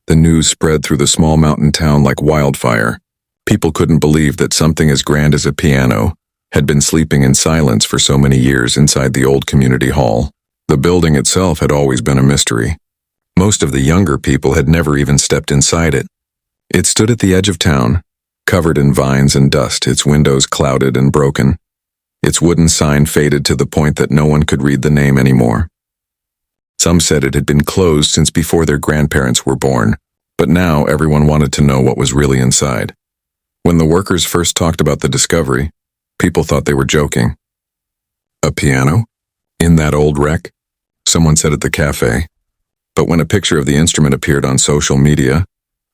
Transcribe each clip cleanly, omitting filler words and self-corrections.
The news spread through the small mountain town like wildfire. People couldn't believe that something as grand as a piano had been sleeping in silence for so many years inside the old community hall. The building itself had always been a mystery. Most of the younger people had never even stepped inside it. It stood at the edge of town, covered in vines and dust, its windows clouded and broken. Its wooden sign faded to the point that no one could read the name anymore. Some said it had been closed since before their grandparents were born, but now everyone wanted to know what was really inside. When the workers first talked about the discovery, people thought they were joking. A piano? In that old wreck? Someone said at the cafe. But when a picture of the instrument appeared on social media,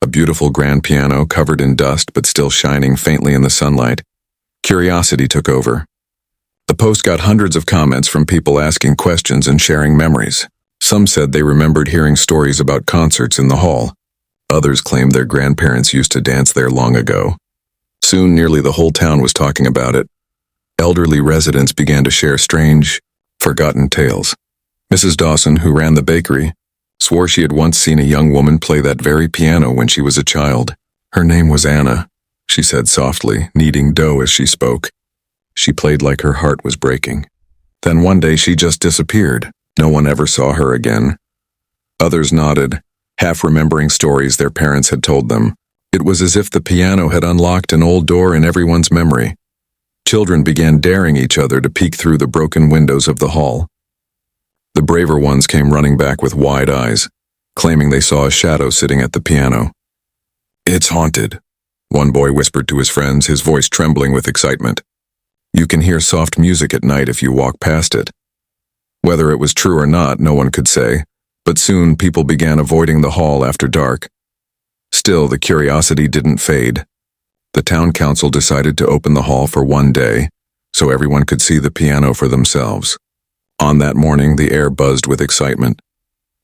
a beautiful grand piano covered in dust but still shining faintly in the sunlight, curiosity took over. The post got hundreds of comments from people asking questions and sharing memories. Some said they remembered hearing stories about concerts in the hall. Others claimed their grandparents used to dance there long ago. Soon, nearly the whole town was talking about it. Elderly residents began to share strange, forgotten tales. Mrs. Dawson, who ran the bakery, swore she had once seen a young woman play that very piano when she was a child. Her name was Anna, she said softly, kneading dough as she spoke. She played like her heart was breaking. Then one day she just disappeared. No one ever saw her again. Others nodded, half remembering stories their parents had told them. It was as if the piano had unlocked an old door in everyone's memory. Children began daring each other to peek through the broken windows of the hall. The braver ones came running back with wide eyes, claiming they saw a shadow sitting at the piano. "It's haunted," one boy whispered to his friends, his voice trembling with excitement. "You can hear soft music at night if you walk past it." Whether it was true or not, no one could say, but soon people began avoiding the hall after dark. Still, the curiosity didn't fade. The town council decided to open the hall for one day, so everyone could see the piano for themselves. On that morning, the air buzzed with excitement.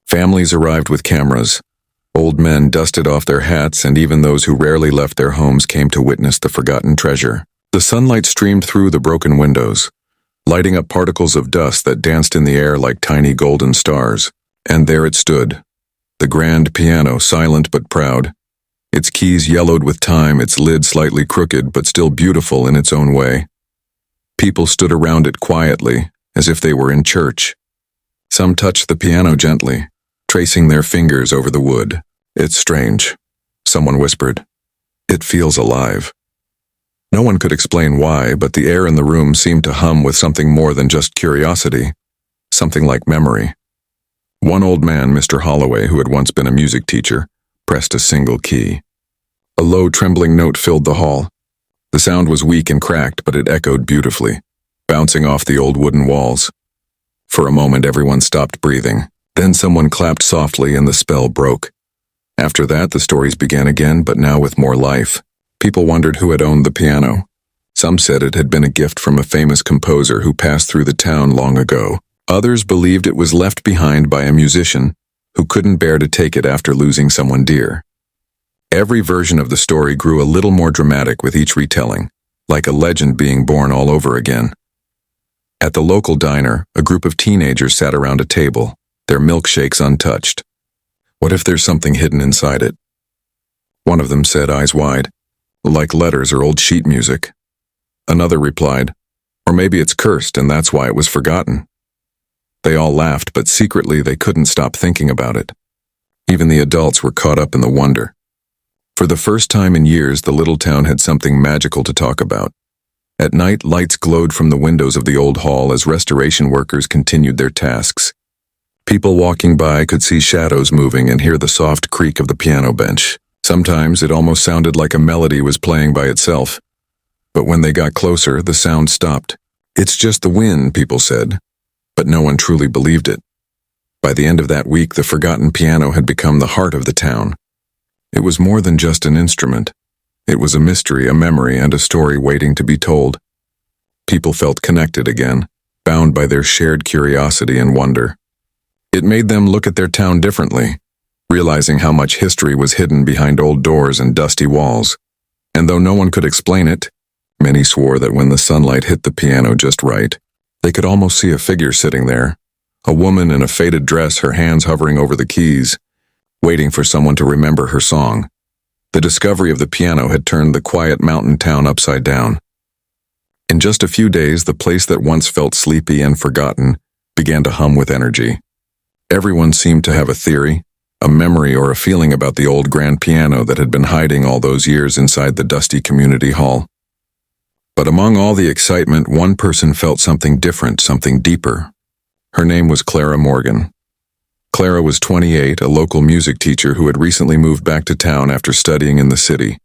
Families arrived with cameras. Old men dusted off their hats, and even those who rarely left their homes came to witness the forgotten treasure. The sunlight streamed through the broken windows, lighting up particles of dust that danced in the air like tiny golden stars. And there it stood, the grand piano, silent but proud. Its keys yellowed with time, its lid slightly crooked but still beautiful in its own way. People stood around it quietly, as if they were in church. Some touched the piano gently, tracing their fingers over the wood. "It's strange," someone whispered. "It feels alive." No one could explain why, but the air in the room seemed to hum with something more than just curiosity, something like memory. One old man, Mr. Holloway, who had once been a music teacher, pressed a single key. A low, trembling note filled the hall. The sound was weak and cracked, but it echoed beautifully, bouncing off the old wooden walls. For a moment, everyone stopped breathing. Then someone clapped softly and the spell broke. After that, the stories began again, but now with more life. People wondered who had owned the piano. Some said it had been a gift from a famous composer who passed through the town long ago. Others believed it was left behind by a musician who couldn't bear to take it after losing someone dear. Every version of the story grew a little more dramatic with each retelling, like a legend being born all over again. At the local diner, a group of teenagers sat around a table, their milkshakes untouched. "What if there's something hidden inside it?" One of them said, eyes wide, "Like letters or old sheet music." Another replied, "Or maybe it's cursed and that's why it was forgotten." They all laughed, but secretly they couldn't stop thinking about it. Even the adults were caught up in the wonder. For the first time in years, the little town had something magical to talk about. At night, lights glowed from the windows of the old hall as restoration workers continued their tasks. People walking by could see shadows moving and hear the soft creak of the piano bench. Sometimes it almost sounded like a melody was playing by itself. But when they got closer, the sound stopped. "It's just the wind," people said. But no one truly believed it. By the end of that week, the forgotten piano had become the heart of the town. It was more than just an instrument. It was a mystery, a memory, and a story waiting to be told. People felt connected again, bound by their shared curiosity and wonder. It made them look at their town differently, realizing how much history was hidden behind old doors and dusty walls. And though no one could explain it, many swore that when the sunlight hit the piano just right, they could almost see a figure sitting there, a woman in a faded dress, her hands hovering over the keys. waiting for someone to remember her song. The discovery of the piano had turned the quiet mountain town upside down. In just a few days, the place that once felt sleepy and forgotten began to hum with energy. Everyone seemed to have a theory, a memory, or a feeling about the old grand piano that had been hiding all those years inside the dusty community hall. But among all the excitement, one person felt something different, something deeper. Her name was Clara Morgan. Clara was 28, a local music teacher who had recently moved back to town after studying in the city.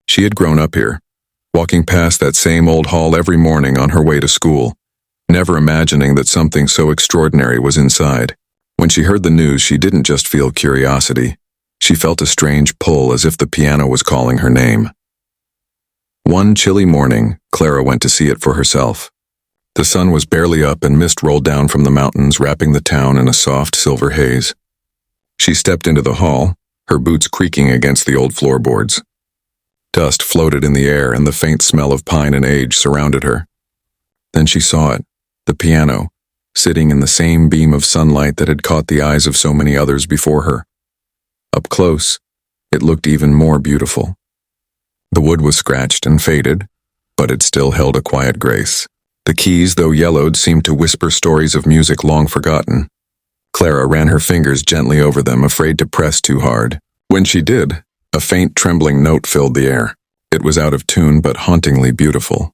She had grown up here, walking past that same old hall every morning on her way to school, never imagining that something so extraordinary was inside. When she heard the news, she didn't just feel curiosity. She felt a strange pull, as if the piano was calling her name. One chilly morning, Clara went to see it for herself. The sun was barely up and mist rolled down from the mountains, wrapping the town in a soft silver haze. She stepped into the hall, her boots creaking against the old floorboards. Dust floated in the air and the faint smell of pine and age surrounded her. Then she saw it, the piano, sitting in the same beam of sunlight that had caught the eyes of so many others before her. Up close, it looked even more beautiful. The wood was scratched and faded, but it still held a quiet grace. The keys, though yellowed, seemed to whisper stories of music long forgotten. Clara ran her fingers gently over them, afraid to press too hard. When she did, a faint trembling note filled the air. It was out of tune but hauntingly beautiful.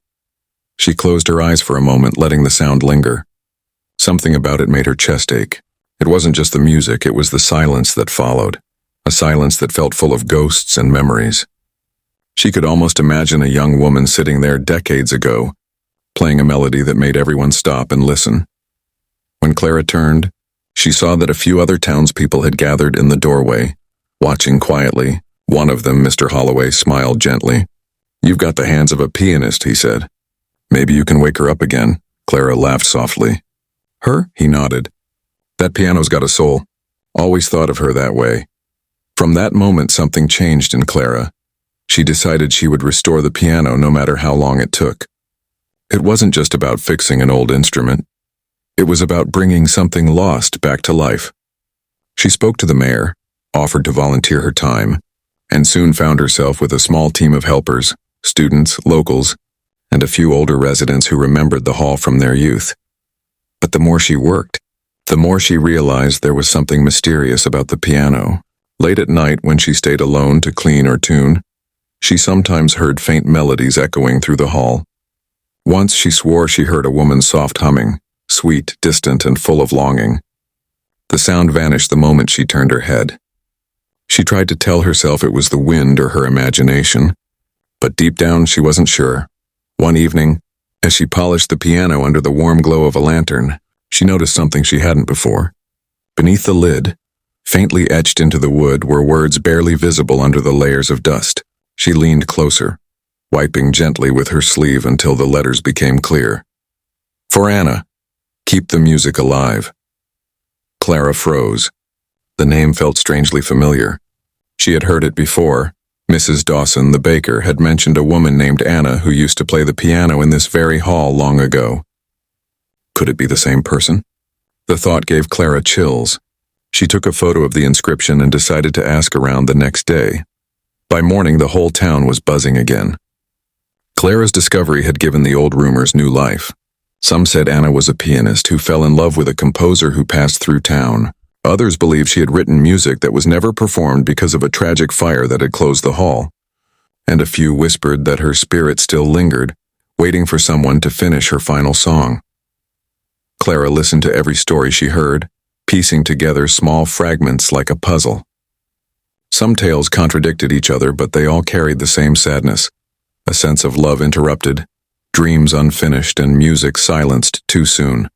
She closed her eyes for a moment, letting the sound linger. Something about it made her chest ache. It wasn't just the music, it was the silence that followed, a silence that felt full of ghosts and memories. She could almost imagine a young woman sitting there decades ago, playing a melody that made everyone stop and listen. When Clara turned, she saw that a few other townspeople had gathered in the doorway, watching quietly. One of them, Mr. Holloway, smiled gently. "You've got the hands of a pianist," he said. "Maybe you can wake her up again." Clara laughed softly. "Her?" He nodded. "That piano's got a soul. Always thought of her that way." From that moment, something changed in Clara. She decided she would restore the piano no matter how long it took. It wasn't just about fixing an old instrument. It was about bringing something lost back to life. She spoke to the mayor, offered to volunteer her time, and soon found herself with a small team of helpers, students, locals, and a few older residents who remembered the hall from their youth. But the more she worked, the more she realized there was something mysterious about the piano. Late at night, when she stayed alone to clean or tune, she sometimes heard faint melodies echoing through the hall. Once she swore she heard a woman's soft humming, sweet, distant, and full of longing. The sound vanished the moment she turned her head. She tried to tell herself it was the wind or her imagination, but deep down she wasn't sure. One evening, as she polished the piano under the warm glow of a lantern, she noticed something she hadn't before. Beneath the lid, faintly etched into the wood, were words barely visible under the layers of dust. She leaned closer, wiping gently with her sleeve until the letters became clear. "For Anna, keep the music alive." Clara froze. The name felt strangely familiar. She had heard it before. Mrs. Dawson, the baker, had mentioned a woman named Anna who used to play the piano in this very hall long ago. Could it be the same person? The thought gave Clara chills. She took a photo of the inscription and decided to ask around the next day. By morning, the whole town was buzzing again. Clara's discovery had given the old rumors new life. Some said Anna was a pianist who fell in love with a composer who passed through town. Others believed she had written music that was never performed because of a tragic fire that had closed the hall. And a few whispered that her spirit still lingered, waiting for someone to finish her final song. Clara listened to every story she heard, piecing together small fragments like a puzzle. Some tales contradicted each other, but they all carried the same sadness, a sense of love interrupted, dreams unfinished, and music silenced too soon.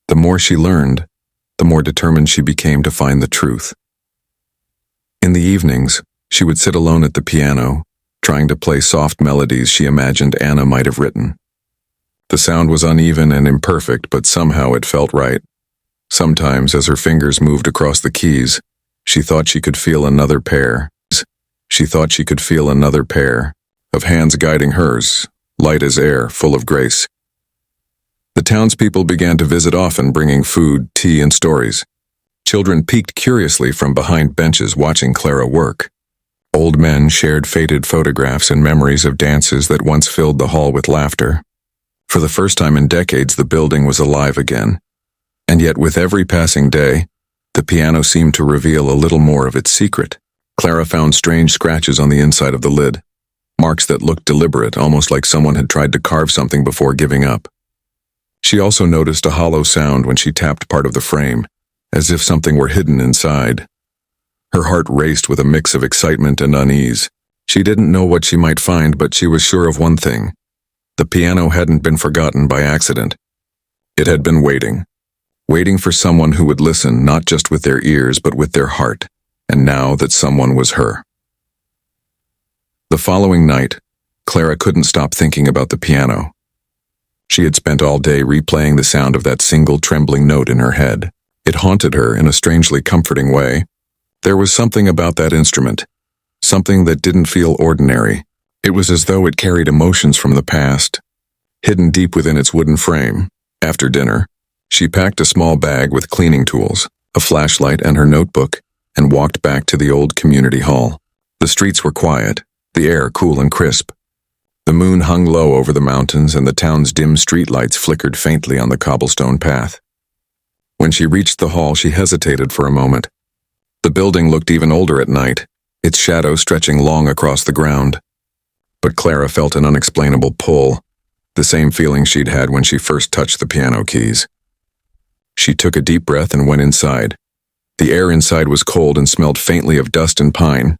The more she learned, the more determined she became to find the truth. In the evenings, she would sit alone at the piano, trying to play soft melodies she imagined Anna might have written. The sound was uneven and imperfect, but somehow it felt right. Sometimes, as her fingers moved across the keys, she thought she could feel another pair. She thought she could feel another pair of hands guiding hers, light as air, full of grace. The townspeople began to visit often, bringing food, tea, and stories. Children peeked curiously from behind benches watching Clara work. Old men shared faded photographs and memories of dances that once filled the hall with laughter. For the first time in decades, the building was alive again. And yet with every passing day, the piano seemed to reveal a little more of its secret. Clara found strange scratches on the inside of the lid, marks that looked deliberate, almost like someone had tried to carve something before giving up. She also noticed a hollow sound when she tapped part of the frame, as if something were hidden inside. Her heart raced with a mix of excitement and unease. She didn't know what she might find, but she was sure of one thing. The piano hadn't been forgotten by accident. It had been waiting for someone who would listen not just with their ears but with their heart, and now that someone was her. The following night, Clara couldn't stop thinking about the piano. She had spent all day replaying the sound of that single trembling note in her head. It haunted her in a strangely comforting way. There was something about that instrument, something that didn't feel ordinary. It was as though it carried emotions from the past, hidden deep within its wooden frame. After dinner, she packed a small bag with cleaning tools, a flashlight, and her notebook, and walked back to the old community hall. The streets were quiet, the air cool and crisp. The moon hung low over the mountains, and the town's dim streetlights flickered faintly on the cobblestone path. When she reached the hall, she hesitated for a moment. The building looked even older at night, its shadow stretching long across the ground. But Clara felt an unexplainable pull, the same feeling she'd had when she first touched the piano keys. She took a deep breath and went inside. The air inside was cold and smelled faintly of dust and pine.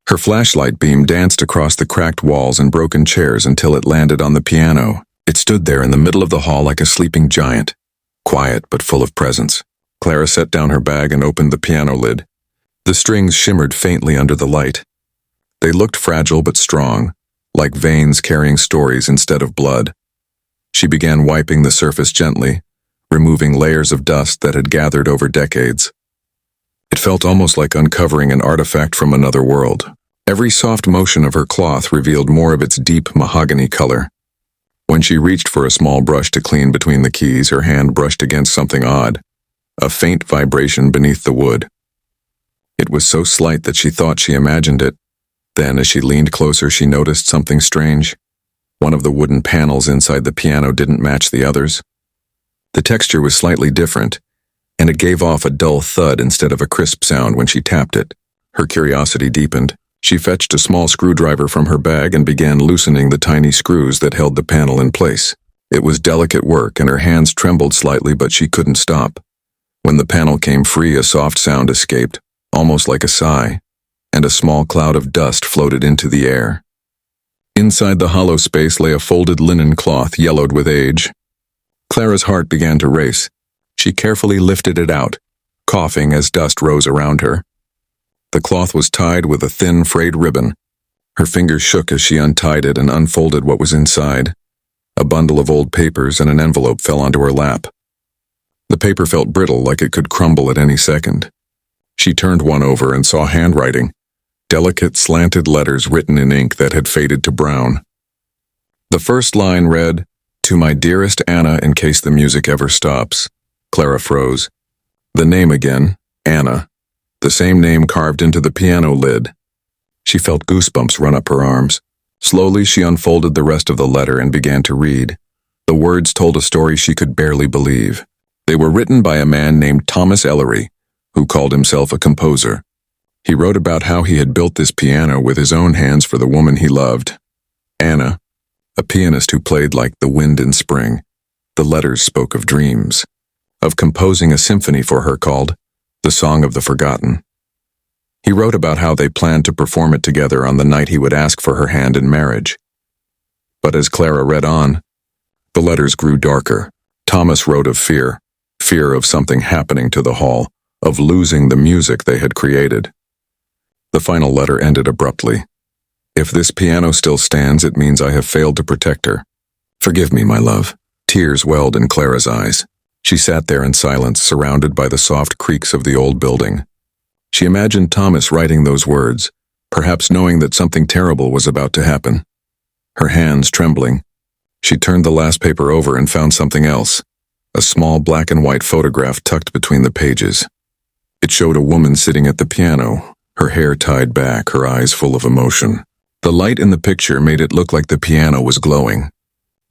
Her flashlight beam danced across the cracked walls and broken chairs until it landed on the piano. It stood there in the middle of the hall like a sleeping giant, quiet but full of presence. Clara set down her bag and opened the piano lid. The strings shimmered faintly under the light. They looked fragile but strong, like veins carrying stories instead of blood. She began wiping the surface gently, removing layers of dust that had gathered over decades. It felt almost like uncovering an artifact from another world. Every soft motion of her cloth revealed more of its deep mahogany color. When she reached for a small brush to clean between the keys, her hand brushed against something odd, a faint vibration beneath the wood. It was so slight that she thought she imagined it. Then, as she leaned closer, she noticed something strange. One of the wooden panels inside the piano didn't match the others. The texture was slightly different, and it gave off a dull thud instead of a crisp sound when she tapped it. Her curiosity deepened. She fetched a small screwdriver from her bag and began loosening the tiny screws that held the panel in place. It was delicate work, and her hands trembled slightly, but she couldn't stop. When the panel came free, a soft sound escaped, almost like a sigh, and a small cloud of dust floated into the air. Inside the hollow space lay a folded linen cloth yellowed with age. Clara's heart began to race. She carefully lifted it out, coughing as dust rose around her. The cloth was tied with a thin, frayed ribbon. Her fingers shook as she untied it and unfolded what was inside. A bundle of old papers and an envelope fell onto her lap. The paper felt brittle, like it could crumble at any second. She turned one over and saw handwriting, delicate, slanted letters written in ink that had faded to brown. The first line read, "To my dearest Anna, in case the music ever stops." Clara froze. The name again, Anna. The same name carved into the piano lid. She felt goosebumps run up her arms. Slowly, she unfolded the rest of the letter and began to read. The words told a story she could barely believe. They were written by a man named Thomas Ellery, who called himself a composer. He wrote about how he had built this piano with his own hands for the woman he loved, Anna, a pianist who played like the wind in spring. The letters spoke of dreams, of composing a symphony for her called The Song of the Forgotten. He wrote about how they planned to perform it together on the night he would ask for her hand in marriage. But as Clara read on, the letters grew darker. Thomas wrote of fear of something happening to the hall, of losing the music they had created. The final letter ended abruptly. "If this piano still stands, it means I have failed to protect her. Forgive me, my love." Tears welled in Clara's eyes. She sat there in silence, surrounded by the soft creaks of the old building. She imagined Thomas writing those words, perhaps knowing that something terrible was about to happen. Her hands trembling, she turned the last paper over and found something else, a small black and white photograph tucked between the pages. It showed a woman sitting at the piano, her hair tied back, her eyes full of emotion. The light in the picture made it look like the piano was glowing.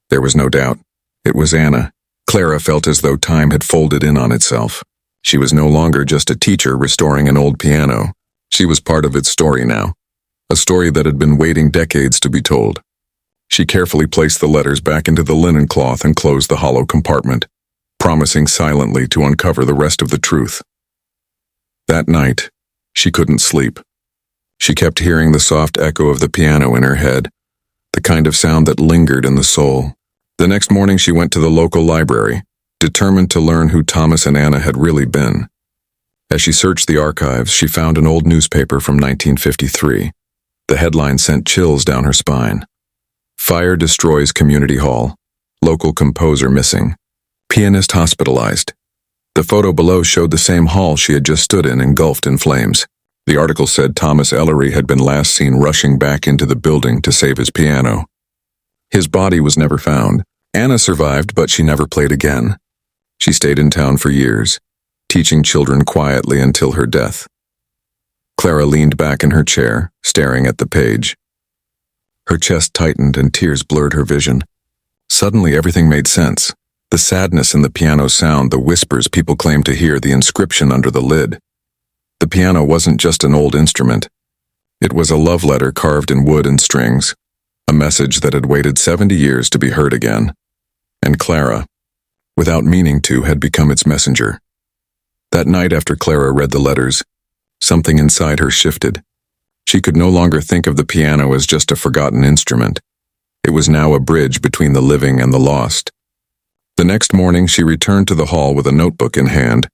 There was no doubt. It was Anna. Clara felt as though time had folded in on itself. She was no longer just a teacher restoring an old piano. She was part of its story now, a story that had been waiting decades to be told. She carefully placed the letters back into the linen cloth and closed the hollow compartment, promising silently to uncover the rest of the truth. That night, she couldn't sleep. She kept hearing the soft echo of the piano in her head, the kind of sound that lingered in the soul. The next morning she went to the local library, determined to learn who Thomas and Anna had really been. As she searched the archives, she found an old newspaper from 1953. The headline sent chills down her spine. Fire destroys community hall. Local composer missing. Pianist hospitalized. The photo below showed the same hall she had just stood in, engulfed in flames. The article said Thomas Ellery had been last seen rushing back into the building to save his piano. His body was never found. Anna survived, but she never played again. She stayed in town for years, teaching children quietly until her death. Clara leaned back in her chair, staring at the page. Her chest tightened and tears blurred her vision. Suddenly everything made sense. The sadness in the piano's sound, the whispers people claimed to hear, the inscription under the lid. The piano wasn't just an old instrument. It was a love letter carved in wood and strings, a message that had waited 70 years to be heard again. And Clara, without meaning to, had become its messenger. That night after Clara read the letters, something inside her shifted. She could no longer think of the piano as just a forgotten instrument. It was now a bridge between the living and the lost. The next morning she returned to the hall with a notebook in hand,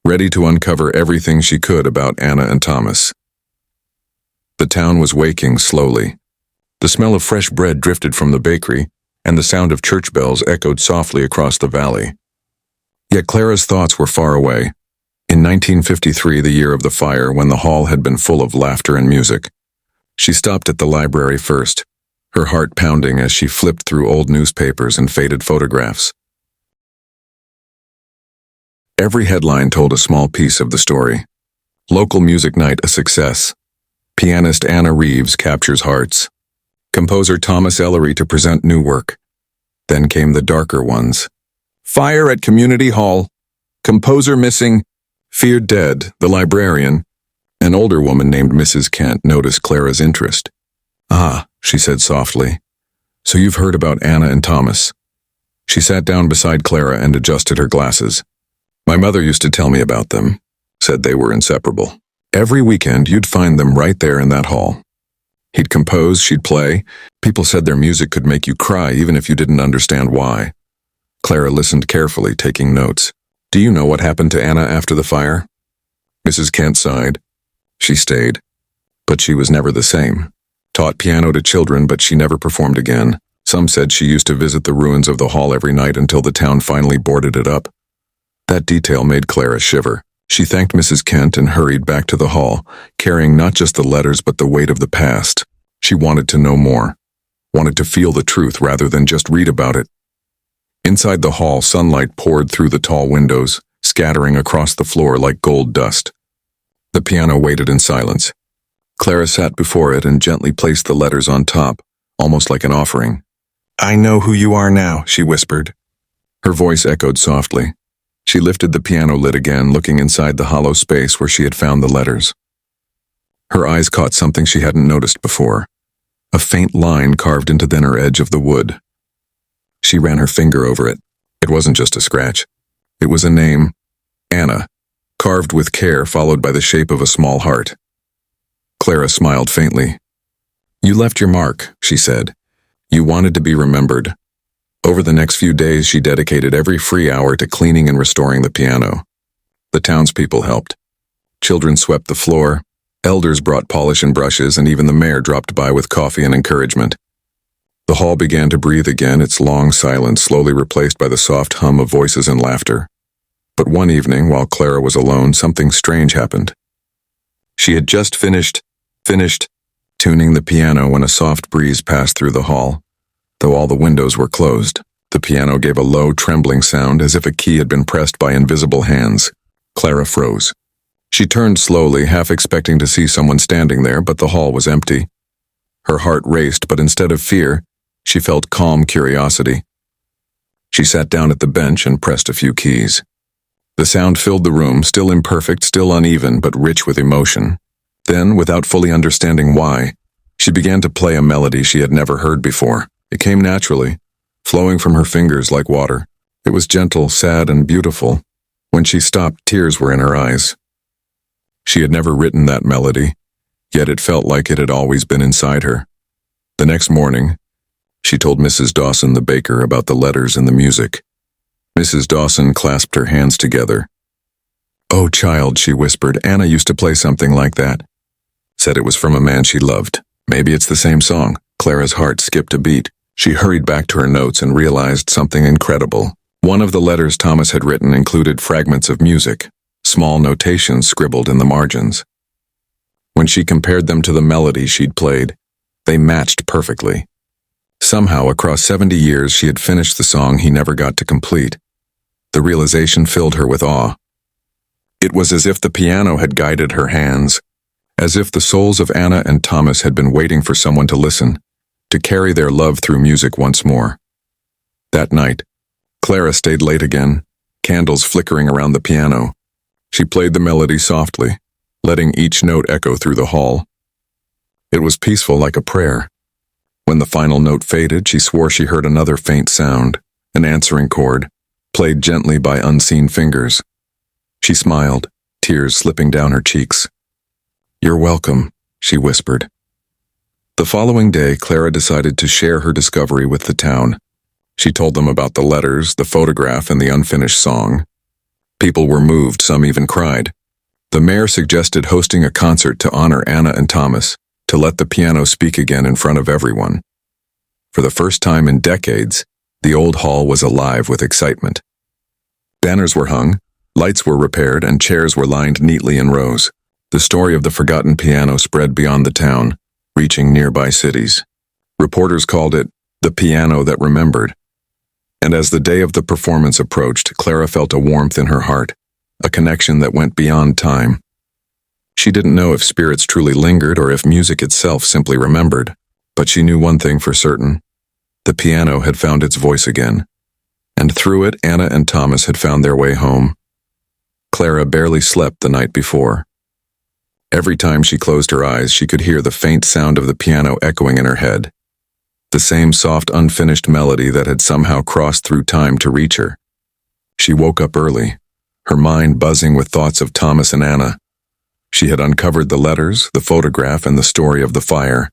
ready to uncover everything she could about Anna and Thomas. The town was waking slowly. The smell of fresh bread drifted from the bakery, and the sound of church bells echoed softly across the valley. Yet Clara's thoughts were far away. In 1953, the year of the fire, when the hall had been full of laughter and music, she stopped at the library first, her heart pounding as she flipped through old newspapers and faded photographs. Every headline told a small piece of the story. Local music night a success. Pianist Anna Reeves captures hearts. Composer Thomas Ellery to present new work. Then came the darker ones. Fire at community hall. Composer missing. Feared dead, the librarian. An older woman named Mrs. Kent noticed Clara's interest. "Ah," she said softly. "So you've heard about Anna and Thomas." She sat down beside Clara and adjusted her glasses. "My mother used to tell me about them, said they were inseparable. Every weekend you'd find them right there in that hall. He'd compose, she'd play. People said their music could make you cry even if you didn't understand why." Clara listened carefully, taking notes. "Do you know what happened to Anna after the fire?" Mrs. Kent sighed. "She stayed, but she was never the same. Taught piano to children, but she never performed again. Some said she used to visit the ruins of the hall every night until the town finally boarded it up." That detail made Clara shiver. She thanked Mrs. Kent and hurried back to the hall, carrying not just the letters but the weight of the past. She wanted to know more, wanted to feel the truth rather than just read about it. Inside the hall, sunlight poured through the tall windows, scattering across the floor like gold dust. The piano waited in silence. Clara sat before it and gently placed the letters on top, almost like an offering. "I know who you are now," she whispered. Her voice echoed softly. She lifted the piano lid again, looking inside the hollow space where she had found the letters. Her eyes caught something she hadn't noticed before, a faint line carved into the inner edge of the wood. She ran her finger over it. It wasn't just a scratch. It was a name, Anna, carved with care, followed by the shape of a small heart. Clara smiled faintly. "You left your mark," she said. "You wanted to be remembered." Over the next few days, she dedicated every free hour to cleaning and restoring the piano. The townspeople helped. Children swept the floor, elders brought polish and brushes, and even the mayor dropped by with coffee and encouragement. The hall began to breathe again, its long silence slowly replaced by the soft hum of voices and laughter. But one evening, while Clara was alone, something strange happened. She had just finished tuning the piano when a soft breeze passed through the hall. Though all the windows were closed, the piano gave a low, trembling sound as if a key had been pressed by invisible hands. Clara froze. She turned slowly, half expecting to see someone standing there, but the hall was empty. Her heart raced, but instead of fear, she felt calm curiosity. She sat down at the bench and pressed a few keys. The sound filled the room, still imperfect, still uneven, but rich with emotion. Then, without fully understanding why, she began to play a melody she had never heard before. It came naturally, flowing from her fingers like water. It was gentle, sad, and beautiful. When she stopped, tears were in her eyes. She had never written that melody, yet it felt like it had always been inside her. The next morning, she told Mrs. Dawson, the baker, about the letters and the music. Mrs. Dawson clasped her hands together. "Oh, child," she whispered, "Anna used to play something like that." Said it was from a man she loved. Maybe it's the same song. Clara's heart skipped a beat. She hurried back to her notes and realized something incredible. One of the letters Thomas had written included fragments of music, small notations scribbled in the margins. When she compared them to the melody she'd played, they matched perfectly. Somehow, across 70 years, she had finished the song he never got to complete. The realization filled her with awe. It was as if the piano had guided her hands, as if the souls of Anna and Thomas had been waiting for someone to listen, to carry their love through music once more. That night, Clara stayed late again, candles flickering around the piano. She played the melody softly, letting each note echo through the hall. It was peaceful like a prayer. When the final note faded, she swore she heard another faint sound, an answering chord, played gently by unseen fingers. She smiled, tears slipping down her cheeks. "You're welcome," she whispered. The following day, Clara decided to share her discovery with the town. She told them about the letters, the photograph, and the unfinished song. People were moved, some even cried. The mayor suggested hosting a concert to honor Anna and Thomas, to let the piano speak again in front of everyone. For the first time in decades, the old hall was alive with excitement. Banners were hung, lights were repaired, and chairs were lined neatly in rows. The story of the forgotten piano spread beyond the town, reaching nearby cities. Reporters called it the piano that remembered. And as the day of the performance approached, Clara felt a warmth in her heart, a connection that went beyond time. She didn't know if spirits truly lingered or if music itself simply remembered, but she knew one thing for certain. The piano had found its voice again, and through it, Anna and Thomas had found their way home. Clara barely slept the night before. Every time she closed her eyes, she could hear the faint sound of the piano echoing in her head, the same soft, unfinished melody that had somehow crossed through time to reach her. She woke up early, her mind buzzing with thoughts of Thomas and Anna. She had uncovered the letters, the photograph, and the story of the fire,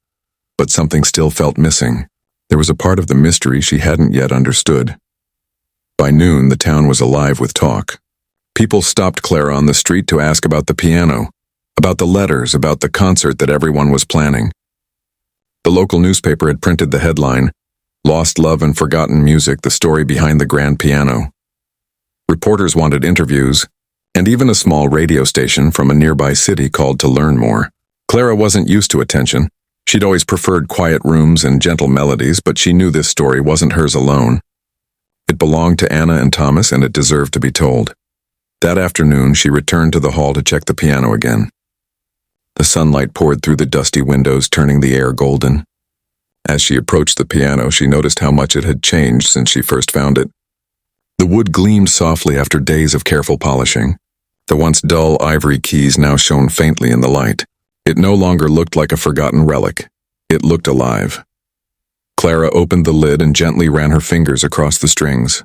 but something still felt missing. There was a part of the mystery she hadn't yet understood. By noon, the town was alive with talk. People stopped Clara on the street to ask about the piano, about the letters, about the concert that everyone was planning. The local newspaper had printed the headline, "Lost Love and Forgotten Music, the story behind the grand piano." Reporters wanted interviews, and even a small radio station from a nearby city called to learn more. Clara wasn't used to attention. She'd always preferred quiet rooms and gentle melodies, but she knew this story wasn't hers alone. It belonged to Anna and Thomas, and it deserved to be told. That afternoon, she returned to the hall to check the piano again. The sunlight poured through the dusty windows, turning the air golden. As she approached the piano, she noticed how much it had changed since she first found it. The wood gleamed softly after days of careful polishing. The once dull ivory keys now shone faintly in the light. It no longer looked like a forgotten relic. It looked alive. Clara opened the lid and gently ran her fingers across the strings.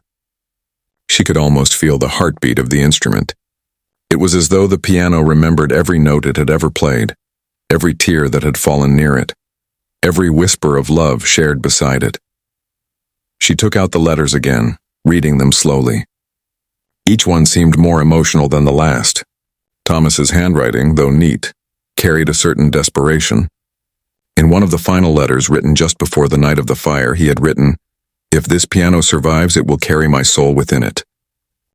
She could almost feel the heartbeat of the instrument. It was as though the piano remembered every note it had ever played, every tear that had fallen near it, every whisper of love shared beside it. She took out the letters again, reading them slowly. Each one seemed more emotional than the last. Thomas's handwriting, though neat, carried a certain desperation. In one of the final letters written just before the night of the fire, he had written, "If this piano survives, it will carry my soul within it.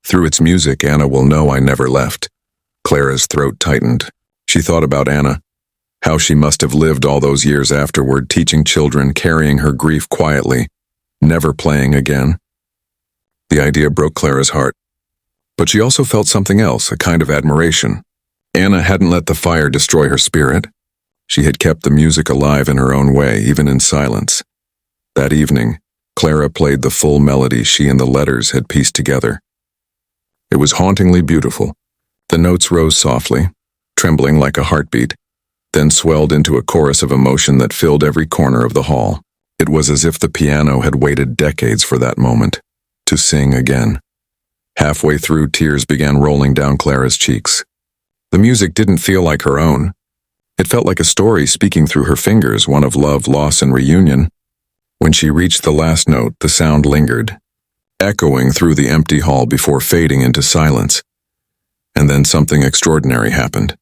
Through its music, Anna will know I never left." Clara's throat tightened. She thought about Anna, how she must have lived all those years afterward, teaching children, carrying her grief quietly, never playing again. The idea broke Clara's heart. But she also felt something else, a kind of admiration. Anna hadn't let the fire destroy her spirit. She had kept the music alive in her own way, even in silence. That evening, Clara played the full melody she and the letters had pieced together. It was hauntingly beautiful. The notes rose softly, trembling like a heartbeat, then swelled into a chorus of emotion that filled every corner of the hall. It was as if the piano had waited decades for that moment, to sing again. Halfway through, tears began rolling down Clara's cheeks. The music didn't feel like her own. It felt like a story speaking through her fingers, one of love, loss, and reunion. When she reached the last note, the sound lingered, echoing through the empty hall before fading into silence. And then something extraordinary happened.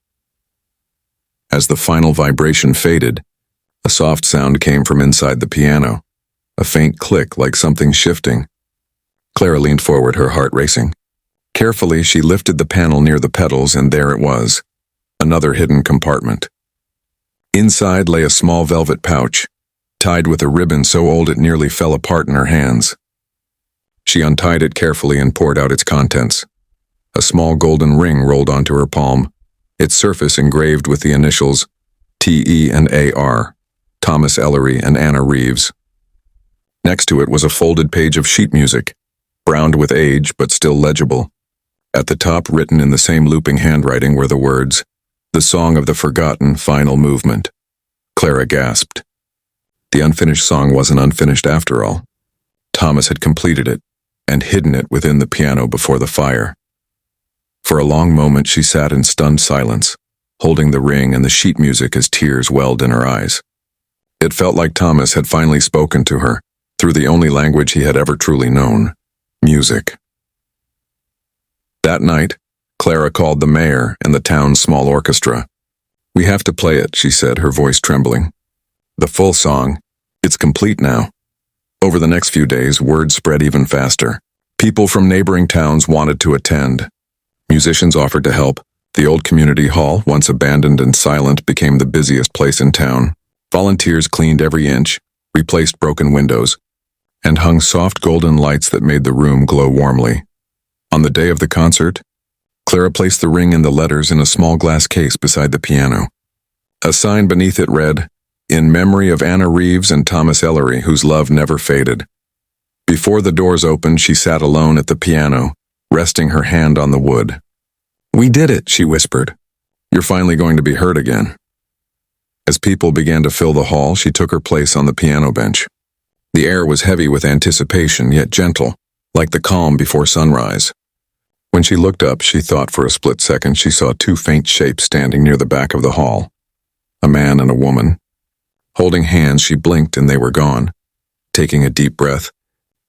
As the final vibration faded, a soft sound came from inside the piano, a faint click like something shifting. Clara leaned forward, her heart racing. Carefully, she lifted the panel near the pedals, and there it was, another hidden compartment. Inside lay a small velvet pouch, tied with a ribbon so old it nearly fell apart in her hands. She untied it carefully and poured out its contents. A small golden ring rolled onto her palm, its surface engraved with the initials T.E. and A.R., Thomas Ellery and Anna Reeves. Next to it was a folded page of sheet music, browned with age but still legible. At the top, written in the same looping handwriting, were the words, "The Song of the Forgotten, Final Movement." Clara gasped. The unfinished song wasn't unfinished after all. Thomas had completed it and hidden it within the piano before the fire. For a long moment she sat in stunned silence, holding the ring and the sheet music as tears welled in her eyes. It felt like Thomas had finally spoken to her, through the only language he had ever truly known, music. That night, Clara called the mayor and the town's small orchestra. "We have to play it," she said, her voice trembling. "The full song. It's complete now." Over the next few days, word spread even faster. People from neighboring towns wanted to attend. Musicians offered to help. The old community hall, once abandoned and silent, became the busiest place in town. Volunteers cleaned every inch, replaced broken windows, and hung soft golden lights that made the room glow warmly. On the day of the concert, Clara placed the ring and the letters in a small glass case beside the piano. A sign beneath it read, "In memory of Anna Reeves and Thomas Ellery, whose love never faded." Before the doors opened, she sat alone at the piano, resting her hand on the wood. "We did it," she whispered. "You're finally going to be heard again." As people began to fill the hall, she took her place on the piano bench. The air was heavy with anticipation, yet gentle, like the calm before sunrise. When she looked up, she thought for a split second she saw two faint shapes standing near the back of the hall, a man and a woman. Holding hands, she blinked and they were gone. Taking a deep breath,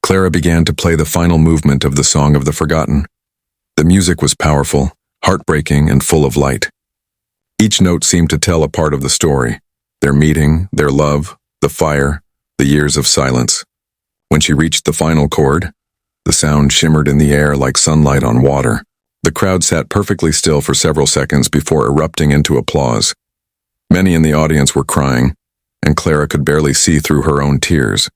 Clara began to play the final movement of the Song of the Forgotten. The music was powerful, heartbreaking, and full of light. Each note seemed to tell a part of the story, their meeting, their love, the fire, the years of silence. When she reached the final chord, the sound shimmered in the air like sunlight on water. The crowd sat perfectly still for several seconds before erupting into applause. Many in the audience were crying, and Clara could barely see through her own tears.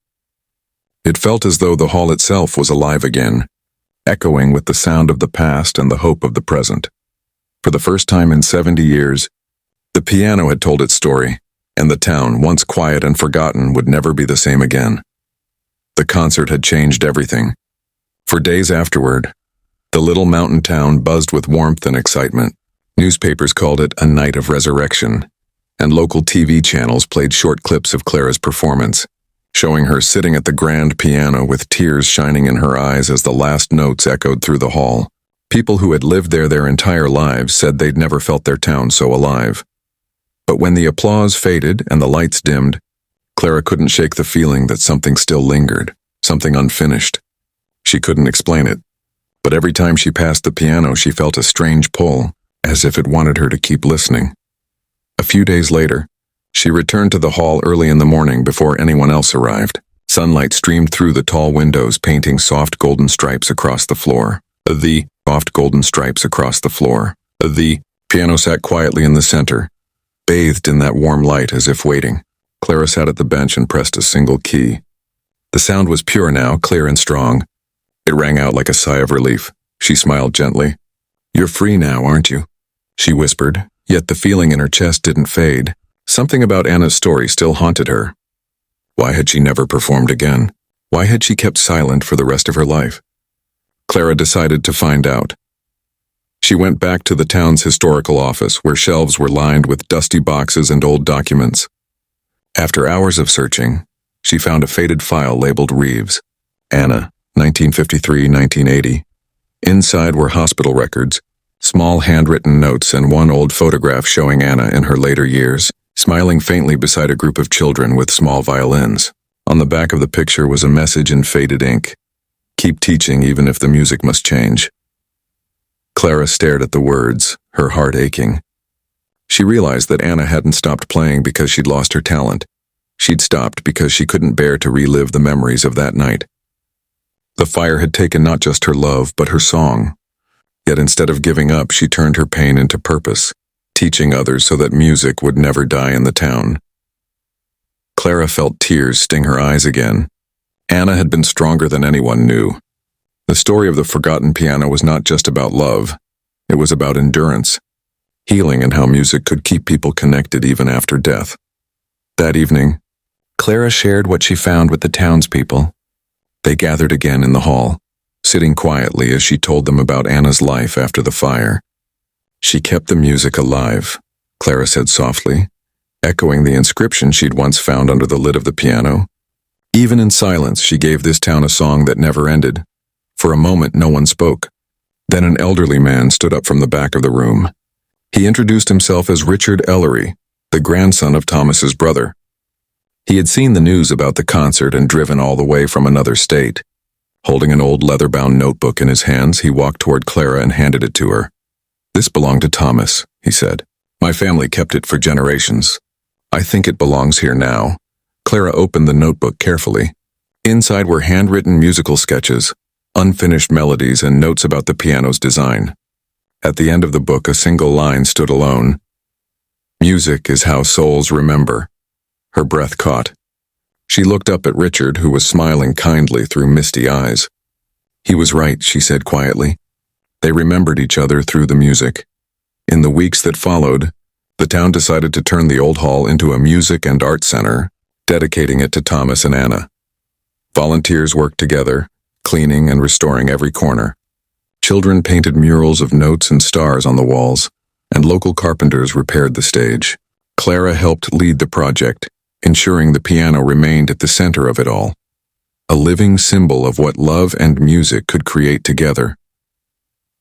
It felt as though the hall itself was alive again, echoing with the sound of the past and the hope of the present. For the first time in 70 years, the piano had told its story, and the town, once quiet and forgotten, would never be the same again. The concert had changed everything. For days afterward, the little mountain town buzzed with warmth and excitement. Newspapers called it a night of resurrection, and local TV channels played short clips of Clara's performance, showing her sitting at the grand piano with tears shining in her eyes as the last notes echoed through the hall. People who had lived there their entire lives said they'd never felt their town so alive. But when the applause faded and the lights dimmed, Clara couldn't shake the feeling that something still lingered, something unfinished. She couldn't explain it, but every time she passed the piano she felt a strange pull, as if it wanted her to keep listening. A few days later, she returned to the hall early in the morning before anyone else arrived. Sunlight streamed through the tall windows, painting soft golden stripes across the floor. The piano sat quietly in the center, bathed in that warm light as if waiting. Clara sat at the bench and pressed a single key. The sound was pure now, clear and strong. It rang out like a sigh of relief. She smiled gently. "You're free now, aren't you?" she whispered, yet the feeling in her chest didn't fade. Something about Anna's story still haunted her. Why had she never performed again? Why had she kept silent for the rest of her life? Clara decided to find out. She went back to the town's historical office, where shelves were lined with dusty boxes and old documents. After hours of searching, she found a faded file labeled Reeves, Anna, 1953-1980. Inside were hospital records, small handwritten notes, and one old photograph showing Anna in her later years, smiling faintly beside a group of children with small violins. On the back of the picture was a message in faded ink: "Keep teaching even if the music must change." Clara stared at the words, her heart aching. She realized that Anna hadn't stopped playing because she'd lost her talent. She'd stopped because she couldn't bear to relive the memories of that night. The fire had taken not just her love, but her song. Yet instead of giving up, she turned her pain into purpose, teaching others so that music would never die in the town. Clara felt tears sting her eyes again. Anna had been stronger than anyone knew. The story of the forgotten piano was not just about love. It was about endurance, healing, and how music could keep people connected even after death. That evening, Clara shared what she found with the townspeople. They gathered again in the hall, sitting quietly as she told them about Anna's life after the fire. "She kept the music alive," Clara said softly, echoing the inscription she'd once found under the lid of the piano. Even in silence, she gave this town a song that never ended. For a moment, no one spoke. Then an elderly man stood up from the back of the room. He introduced himself as Richard Ellery, the grandson of Thomas's brother. He had seen the news about the concert and driven all the way from another state. Holding an old leather-bound notebook in his hands, he walked toward Clara and handed it to her. "This belonged to Thomas," he said. "My family kept it for generations. I think it belongs here now." Clara opened the notebook carefully. Inside were handwritten musical sketches, unfinished melodies, and notes about the piano's design. At the end of the book, a single line stood alone. "Music is how souls remember." Her breath caught. She looked up at Richard, who was smiling kindly through misty eyes. "He was right," she said quietly. They remembered each other through the music. In the weeks that followed, the town decided to turn the old hall into a music and art center, dedicating it to Thomas and Anna. Volunteers worked together, cleaning and restoring every corner. Children painted murals of notes and stars on the walls, and local carpenters repaired the stage. Clara helped lead the project, ensuring the piano remained at the center of it all, a living symbol of what love and music could create together.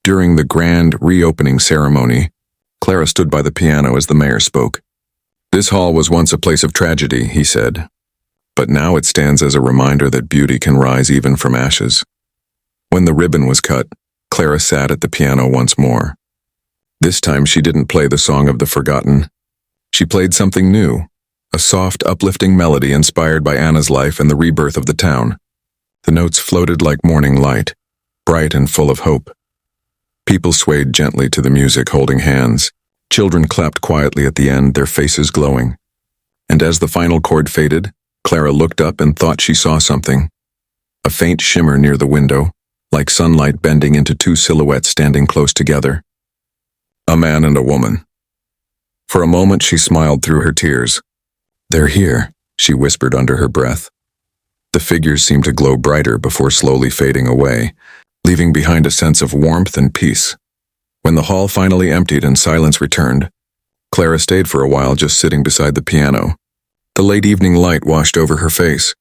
During the grand reopening ceremony, Clara stood by the piano as the mayor spoke. "This hall was once a place of tragedy," he said, "but now it stands as a reminder that beauty can rise even from ashes." When the ribbon was cut, Clara sat at the piano once more. This time she didn't play the song of the forgotten. She played something new, a soft, uplifting melody inspired by Anna's life and the rebirth of the town. The notes floated like morning light, bright and full of hope. People swayed gently to the music, holding hands. Children clapped quietly at the end, their faces glowing. And as the final chord faded, Clara looked up and thought she saw something. A faint shimmer near the window, like sunlight bending into two silhouettes standing close together. A man and a woman. For a moment she smiled through her tears. "They're here," she whispered under her breath. The figures seemed to glow brighter before slowly fading away, leaving behind a sense of warmth and peace. When the hall finally emptied and silence returned, Clara stayed for a while, just sitting beside the piano. The late evening light washed over her face.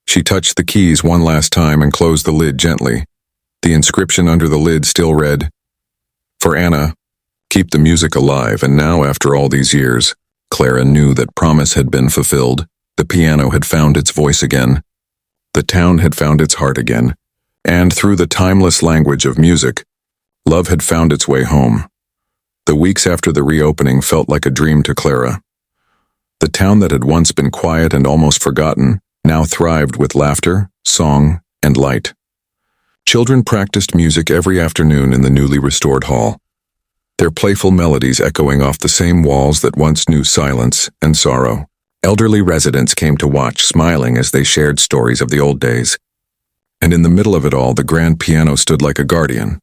She touched the keys one last time and closed the lid gently. The inscription under the lid still read, "For Anna, keep the music alive." And now, after all these years, Clara knew that promise had been fulfilled. The piano had found its voice again. The town had found its heart again. And through the timeless language of music, love had found its way home. The weeks after the reopening felt like a dream to Clara. The town that had once been quiet and almost forgotten now thrived with laughter, song, and light. Children practiced music every afternoon in the newly restored hall, their playful melodies echoing off the same walls that once knew silence and sorrow. Elderly residents came to watch, smiling as they shared stories of the old days. And in the middle of it all, the grand piano stood like a guardian,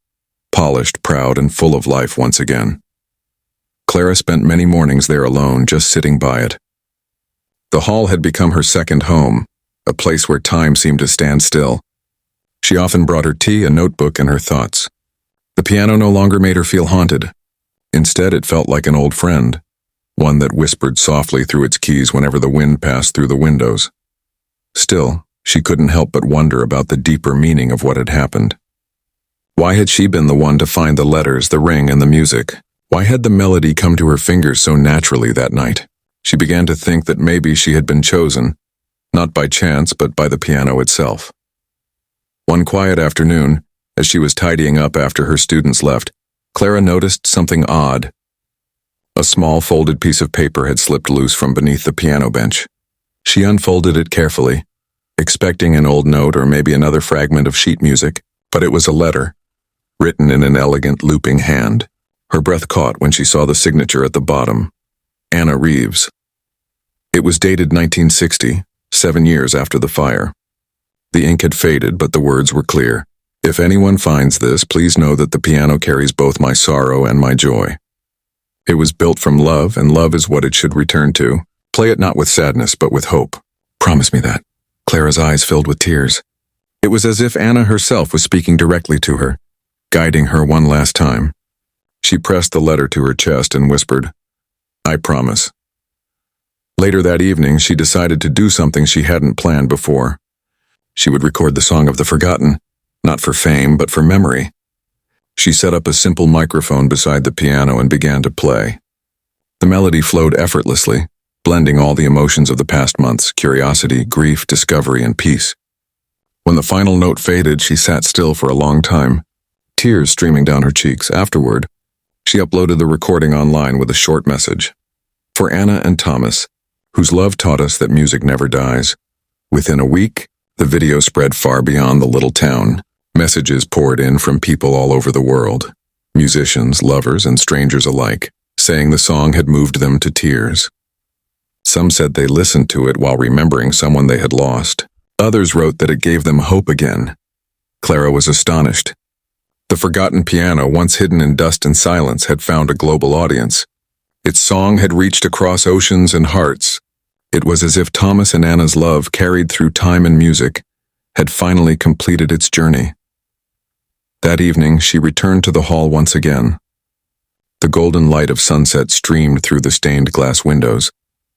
polished, proud, and full of life once again. Clara spent many mornings there alone, just sitting by it. The hall had become her second home, a place where time seemed to stand still. She often brought her tea, a notebook, and her thoughts. The piano no longer made her feel haunted. Instead, it felt like an old friend, one that whispered softly through its keys whenever the wind passed through the windows. Still, she couldn't help but wonder about the deeper meaning of what had happened. Why had she been the one to find the letters, the ring, and the music? Why had the melody come to her fingers so naturally that night? She began to think that maybe she had been chosen, not by chance, but by the piano itself. One quiet afternoon, as she was tidying up after her students left, Clara noticed something odd. A small folded piece of paper had slipped loose from beneath the piano bench. She unfolded it carefully, expecting an old note or maybe another fragment of sheet music, but it was a letter, written in an elegant, looping hand. Her breath caught when she saw the signature at the bottom. Anna Reeves. It was dated 1960, 7 years after the fire. The ink had faded, but the words were clear. If anyone finds this, please know that the piano carries both my sorrow and my joy. It was built from love, and love is what it should return to. Play it not with sadness, but with hope. Promise me that. Clara's eyes filled with tears. It was as if Anna herself was speaking directly to her, guiding her one last time. She pressed the letter to her chest and whispered, "I promise." Later that evening, she decided to do something she hadn't planned before. She would record the Song of the Forgotten, not for fame, but for memory. She set up a simple microphone beside the piano and began to play. The melody flowed effortlessly, blending all the emotions of the past months: curiosity, grief, discovery, and peace. When the final note faded, she sat still for a long time, tears streaming down her cheeks. Afterward, she uploaded the recording online with a short message. For Anna and Thomas, whose love taught us that music never dies. Within a week, the video spread far beyond the little town. Messages poured in from people all over the world, musicians, lovers, and strangers alike, saying the song had moved them to tears. Some said they listened to it while remembering someone they had lost. Others wrote that it gave them hope again. Clara was astonished. The forgotten piano, once hidden in dust and silence, had found a global audience. Its song had reached across oceans and hearts. It was as if Thomas and Anna's love, carried through time and music, had finally completed its journey. That evening, she returned to the hall once again. The golden light of sunset streamed through the stained glass windows,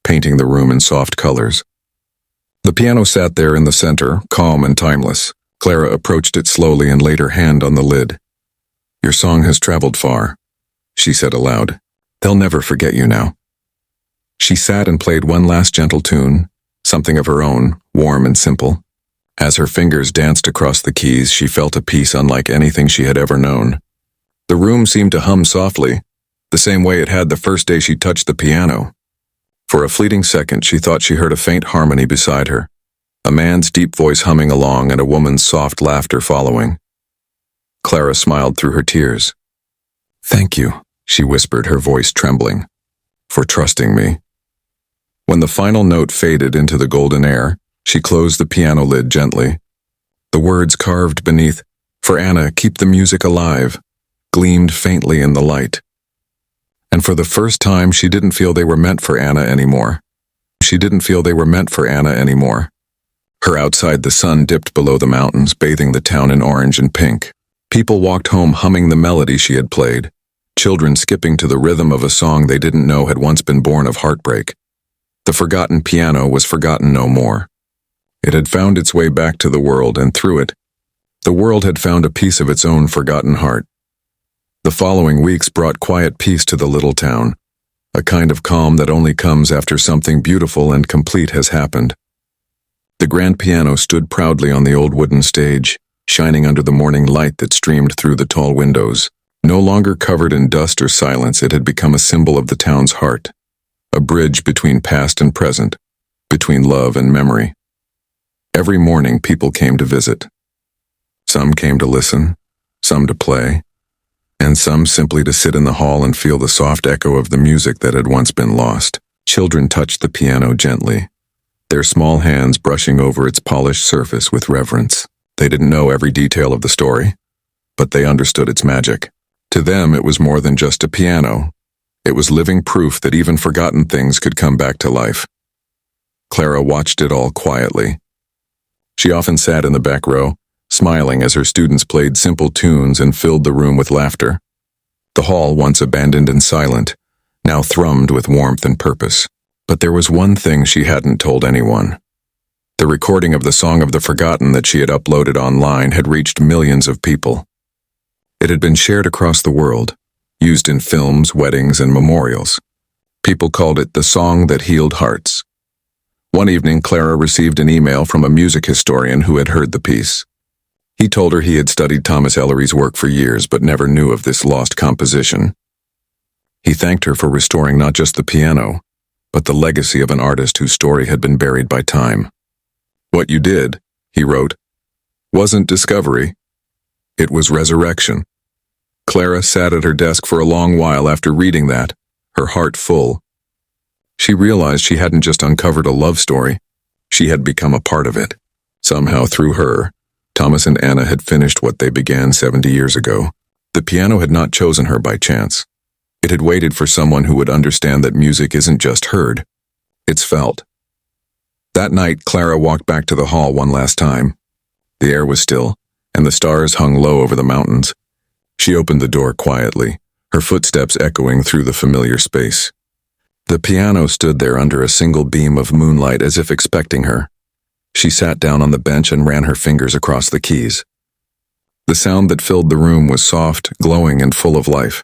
painting the room in soft colors. The piano sat there in the center, calm and timeless. Clara approached it slowly and laid her hand on the lid. "Your song has traveled far," she said aloud. "They'll never forget you now." She sat and played one last gentle tune, something of her own, warm and simple. As her fingers danced across the keys, she felt a peace unlike anything she had ever known. The room seemed to hum softly, the same way it had the first day she touched the piano. For a fleeting second, she thought she heard a faint harmony beside her, a man's deep voice humming along and a woman's soft laughter following. Clara smiled through her tears. "Thank you," she whispered, her voice trembling, "for trusting me." When the final note faded into the golden air, she closed the piano lid gently. The words carved beneath, "For Anna, keep the music alive," gleamed faintly in the light. And for the first time, she didn't feel they were meant for Anna anymore. She didn't feel they were meant for Anna anymore. Her outside, the sun dipped below the mountains, bathing the town in orange and pink. People walked home humming the melody she had played, children skipping to the rhythm of a song they didn't know had once been born of heartbreak. The forgotten piano was forgotten no more. It had found its way back to the world, and through it, the world had found a piece of its own forgotten heart. The following weeks brought quiet peace to the little town, a kind of calm that only comes after something beautiful and complete has happened. The grand piano stood proudly on the old wooden stage, shining under the morning light that streamed through the tall windows. No longer covered in dust or silence, it had become a symbol of the town's heart, a bridge between past and present, between love and memory. Every morning, people came to visit. Some came to listen, some to play, and some simply to sit in the hall and feel the soft echo of the music that had once been lost. Children touched the piano gently, their small hands brushing over its polished surface with reverence. They didn't know every detail of the story, but they understood its magic. To them, it was more than just a piano. It was living proof that even forgotten things could come back to life. Clara watched it all quietly. She often sat in the back row, smiling as her students played simple tunes and filled the room with laughter. The hall, once abandoned and silent, now thrummed with warmth and purpose. But there was one thing she hadn't told anyone. The recording of the Song of the Forgotten that she had uploaded online had reached millions of people. It had been shared across the world, used in films, weddings, and memorials. People called it the song that healed hearts. One evening, Clara received an email from a music historian who had heard the piece. He told her he had studied Thomas Ellery's work for years but never knew of this lost composition. He thanked her for restoring not just the piano, but the legacy of an artist whose story had been buried by time. "What you did," he wrote, "wasn't discovery. It was resurrection." Clara sat at her desk for a long while after reading that, her heart full. She realized she hadn't just uncovered a love story, she had become a part of it. Somehow, through her, Thomas and Anna had finished what they began 70 years ago. The piano had not chosen her by chance. It had waited for someone who would understand that music isn't just heard, it's felt. That night, Clara walked back to the hall one last time. The air was still, and the stars hung low over the mountains. She opened the door quietly, her footsteps echoing through the familiar space. The piano stood there under a single beam of moonlight as if expecting her. She sat down on the bench and ran her fingers across the keys. The sound that filled the room was soft, glowing, and full of life.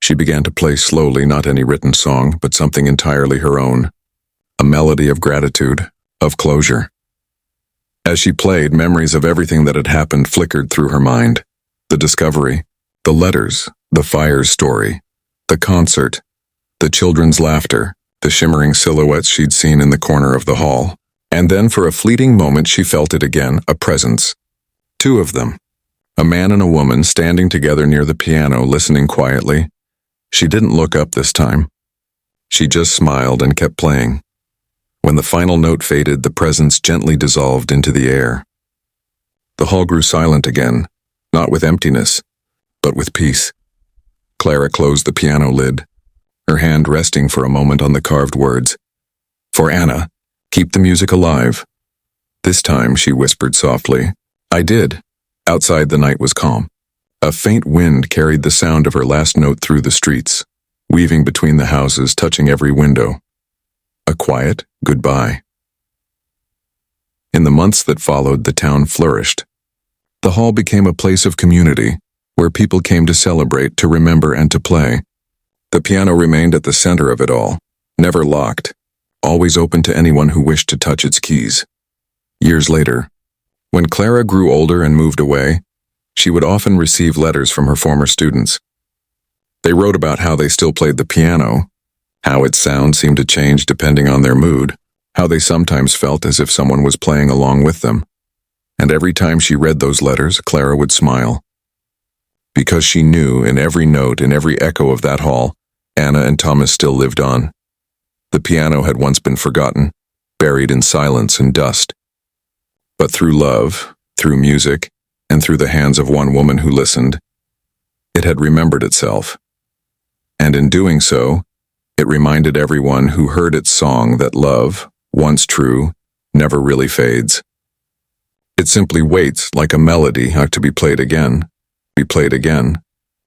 She began to play slowly, not any written song, but something entirely her own. A melody of gratitude, of closure. As she played, memories of everything that had happened flickered through her mind. The discovery, the letters, the fire's story, the concert, the children's laughter, the shimmering silhouettes she'd seen in the corner of the hall. And then for a fleeting moment she felt it again, a presence. Two of them. A man and a woman standing together near the piano, listening quietly. She didn't look up this time. She just smiled and kept playing. When the final note faded, the presence gently dissolved into the air. The hall grew silent again, not with emptiness, but with peace. Clara closed the piano lid, her hand resting for a moment on the carved words. "For Anna, keep the music alive." This time, she whispered softly. "I did." Outside, the night was calm. A faint wind carried the sound of her last note through the streets, weaving between the houses, touching every window. A quiet goodbye. In the months that followed, the town flourished. The hall became a place of community, where people came to celebrate, to remember, and to play. The piano remained at the center of it all, never locked, always open to anyone who wished to touch its keys. Years later, when Clara grew older and moved away, she would often receive letters from her former students. They wrote about how they still played the piano, how its sound seemed to change depending on their mood, how they sometimes felt as if someone was playing along with them. And every time she read those letters, Clara would smile. Because she knew in every note, in every echo of that hall, Anna and Thomas still lived on. The piano had once been forgotten, buried in silence and dust. But through love, through music, and through the hands of one woman who listened, it had remembered itself. And in doing so, it reminded everyone who heard its song that love, once true, never really fades. It simply waits like a melody to be played again,